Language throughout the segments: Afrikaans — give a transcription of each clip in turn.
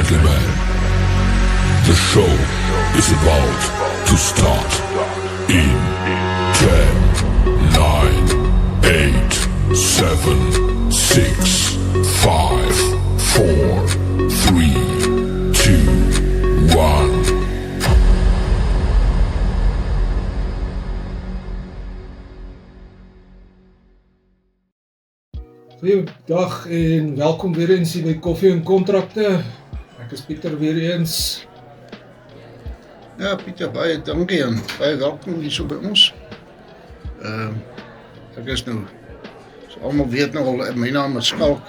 gentlemen, the show is about to start in 10, 9, 8, 7, 6, 5, 4, 3, 2, 1. Goeiedag en welkom weer eens hier by Koffie en Kontrakte. Ek is Pieter weer eens. Ja, Pieter, baie dankie en baie welkom hier so by ons. Ek is nou, so almal weet nou al, my naam is Skalk.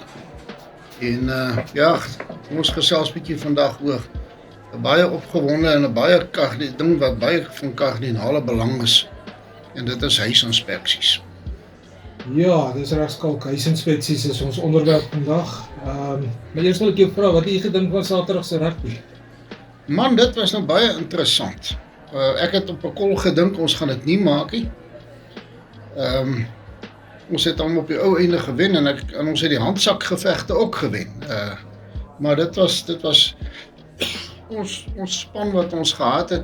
En ja, ons gesels bietjie vandag oor 'n baie opgewonde en 'n baie ding wat baie van kardinale belang is. En dit is huisinspeksies. Ja, dis reg Skalk, huisinspeksies is ons onderwerp vandag. Maar eers wil ek jou vra, wat het jy gedink van Saterdag se rugby? Man, dit was nou baie interessant. Ek het op 'n kol gedink, ons gaan dit nie maak nie. Ons het dan op die ou einde gewen en ons het die handsakgevegte ook gewen. Maar dit was ons span wat ons gehad het.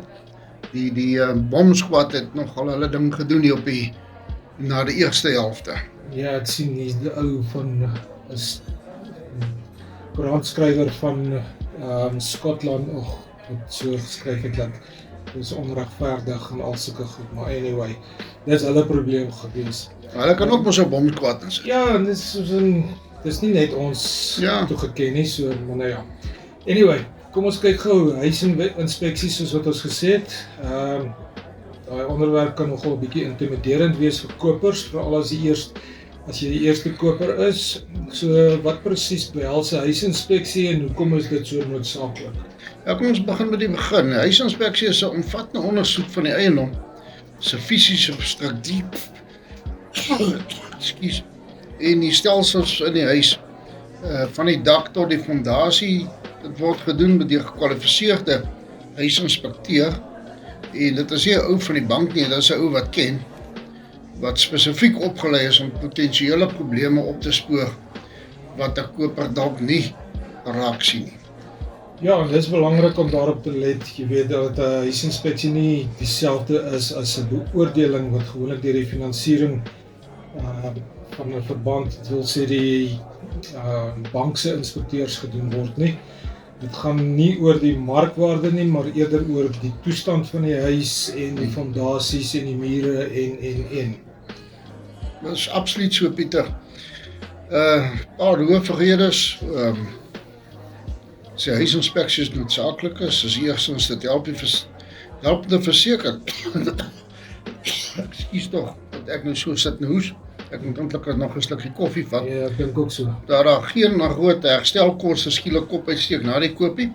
Die bomsquad het nogal hulle ding gedoen hier na die eerste helfte. Ja, ek sien die ou van is koerantskrywer van Skotland wat so geskryf het dat dis onregverdig en al sulke goed, maar anyway, dis hulle probleem gewees. Hulle kan ook mos 'n bomsquad insit. Ja, en dis nie net ons Ja. toegeken nie, so, maar nou ja. Anyway, kom ons kyk gou, huisinspeksies soos wat ons gesê het. Daai onderwerp kan nogal 'n bietjie intimiderend wees vir kopers, veral as jy die eerste koper is. So wat presies behels 'n huisinspeksie en hoekom is dit so noodsaaklik? Ja, kom ons begin met die begin. Huisinspeksie is 'n omvattende ondersoek van die eiendom, se fisiese struktuur, en die stelsels in die huis, van die dak tot die fondasie. Dit word gedoen met die gekwalifiseerde huisinspekteur. En dit is nie 'n ou van die bank nie, dit is 'n ou wat ken, wat spesifiek opgelei is om potensiële probleme op te spoor, wat 'n koper dalk nie raak sien nie. Ja, en dis belangrik om daarop te let, jy weet dat 'n huisinspeksie nie dieselfde is as 'n beoordeling wat gewoonlik deur die finansiering van 'n verband, dit wil sê die bankse inspekteurs gedoen word nie. Dit gaan nie oor die markwaarde nie, maar eerder oor die toestand van die huis en die fondasies en die mure en. Dit is absoluut so, Pieter. Paar hoofredes, sy huisinspeksies noodsaaklik is eerstens dit help te verseker. Ekskuus tog, dat ek nou so sit en hoes. Ek moet eintlik nog 'n slukkie koffie vat. Ja, ek dink ook so. Daar geen groot herstelkoste skielik kop uitsteek na die koopie.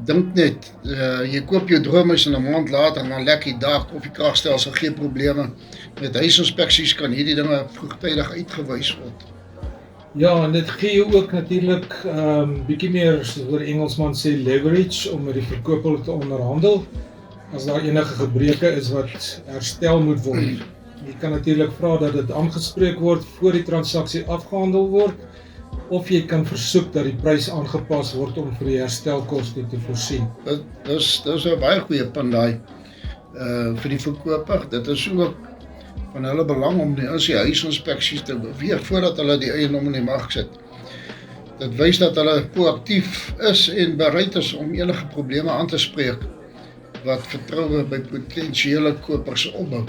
Dink net, jy koop jou droomhuis en 'n maand later en dan lek die dak of die kragstelsel geen probleme. Met huisinspeksies kan hierdie dinge vroegtydig uitgewys word. Ja, en dit gee jou ook natuurlik bietjie meer, soos die Engelsman sê, leverage om met die verkoper te onderhandel as daar enige gebreke is wat herstel moet word. Jy kan natuurlik vra dat dit aangespreek word voor die transaksie afgehandel word, of jy kan versoek dat die prys aangepas word om vir die herstelkoste te voorsien. Dis 'n baie goeie punt daai vir die verkoper. Dit is ook van hulle belang om die huisinspeksies te beweeg voordat hulle die eiendom in die mark sit. Dit wys dat hulle proaktief is en bereid is om enige probleme aan te spreek wat vertroue by potensiële kopers opbou.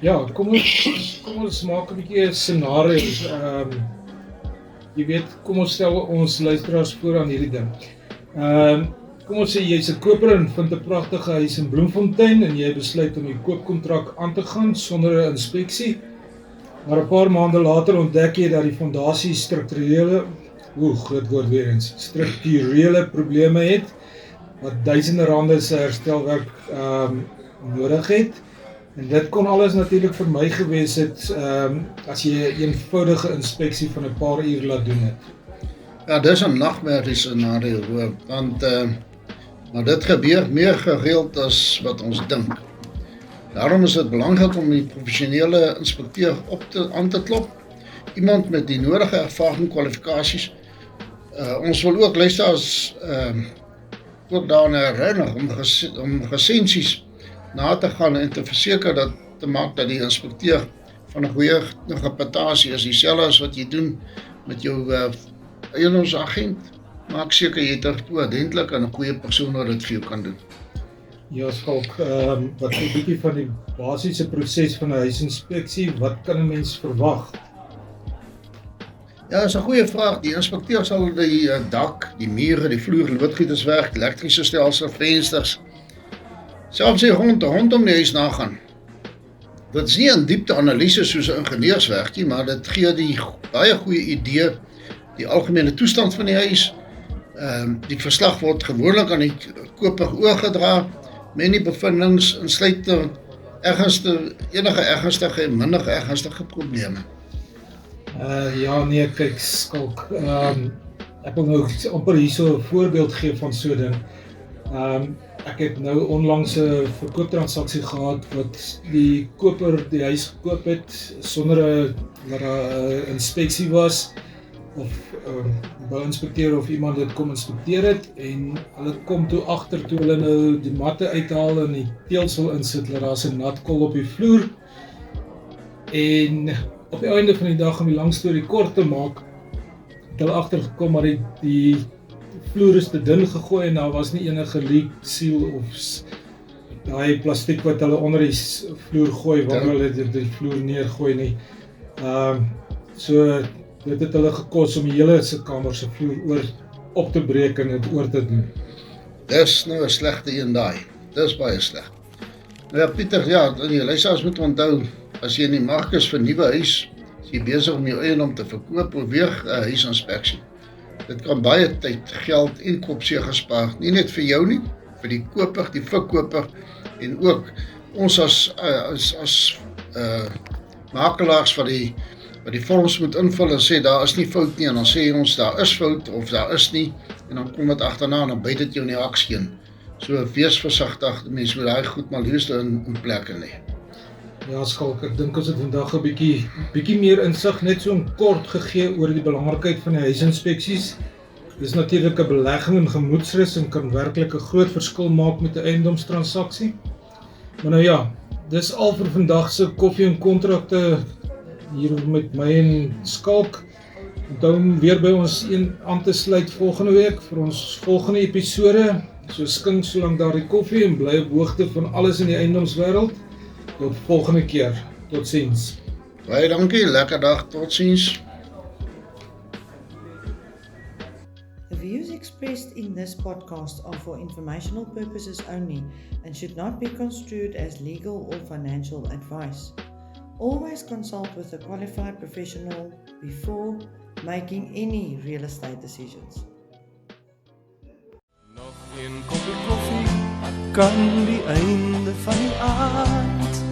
Ja, kom ons maak 'n bietjie 'n scenario. Jy weet, kom ons stel ons luisteraars voor aan hierdie ding. Kom ons sê jy's 'n koper en vind 'n pragtige huis in Bloemfontein en jy besluit om die koopkontrak aan te gaan sonder 'n inspeksie. Maar 'n paar maande later ontdek jy dat die fondasie strukturele probleme het, wat duisende rande se herstelwerk nodig het. En dit kon alles natuurlik vir my gewees het as jy 'n eenvoudige inspeksie van 'n paar uur laat doen het. Ja, dis 'n nagmerrie scenario, want maar dit gebeur meer gereeld as wat ons dink. Daarom is dit belangrik om die professionele inspekteur aan te klop. Iemand met die nodige ervaring en kwalifikasies. Ons wil ook luisteraars ook daaraan herinner om lisensies na te gaan en te verseker te maak dat die inspekteur van 'n goeie reputasie is, dieselfde as wat jy doen met jou eiendomsagent. Maak seker jy het 'n oordentlike en 'n goeie persoon wat dit vir jou kan doen. Ja, Skalk, wat 'n bietjie van die basiese proses van 'n huisinspeksie, wat kan 'n mens verwag? Ja, dis 'n goeie vraag. Die inspekteur sal die dak, die mure, die vloer, loodgieterswerk, elektriese stelsel, vensters, selfs die rondom die huis nagaan. Dit is nie 'n diepte analise soos 'n ingenieurswerk nie, maar dit gee die baie goeie idee, die algemene toestand van die huis. Die verslag word gewoonlik aan die koper oorgedra, met die bevindings insluitend enige ernstige en minder ernstige probleme. Ja, nee, kyk, Skalk, ek wil nou amper hierso 'n voorbeeld gee van so 'n ding. Ek het nou onlangs 'n verkooptransaksie gehad wat die koper die huis gekoop het sonder dat daar 'n inspeksie was of bouinspekteur of iemand dit kom inspekteer het, en hulle kom toe agter toe hulle nou die matte uithaal en die teelsel insit, dat daar's 'n nat kol op die vloer. En op die einde van die dag, om die lang storie kort te maak, het hulle agtergekom maar die vloer is te dun gegooi en daar was nie enige leak seal of daai plastiek wat hulle onder die vloer gooi wanneer hulle die vloer neergooi nie. So dit het hulle gekos om die hele sitkamer se vloer op te breek en dit oor te doen. Dis nou 'n slegte een daai. Dis baie sleg. Nou ja, Pieter, ja, die luisteraars moet onthou, as jy in die mark is vir 'n nuwe huis, as jy besig om jou eiendom te verkoop, oorweeg 'n huisinspeksie. Dit kan baie tyd, geld en kopseer gespaar, nie net vir jou nie, vir die koper, die verkoper en ook ons as makelaars wat die vorms moet invul en sê daar is nie fout nie, en dan sê ons daar is fout of daar is nie, en dan kom dit agterna en dan byt dit jou in die aksie in. So wees versigtig, mense moet daai goed maar liefst in plekke lê. Ja, Skalk, ek dink ons het vandag 'n bietjie meer insig net so kort gegee oor die belangrikheid van die huisinspeksies. Dis natuurlik 'n belegging in gemoedsrus en kan werklik 'n groot verskil maak met 'n eiendomstransaksie. Maar nou ja, dis al vir vandag se koffie en kontrakte hier met my en Skalk. Onthou om weer by ons aan te sluit volgende week vir ons volgende episode. So skink solank daar die koffie en bly op hoogte van alles in die eiendomswêreld. Tot volgende keer. Totsiens. Baie dankie, lekker dag, totsiens. The views expressed in this podcast are for informational purposes only and should not be construed as legal or financial advice. Always consult with a qualified professional before making any real estate decisions. Nog een kopje koffie kan die einde van die aand,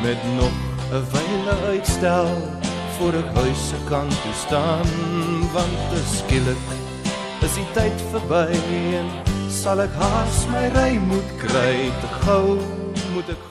met nog 'n wyle uitstel voor ek huis se kant toe staan, want te skielik is die tyd verby en sal ek haas my ry moet kry, te gou moet ek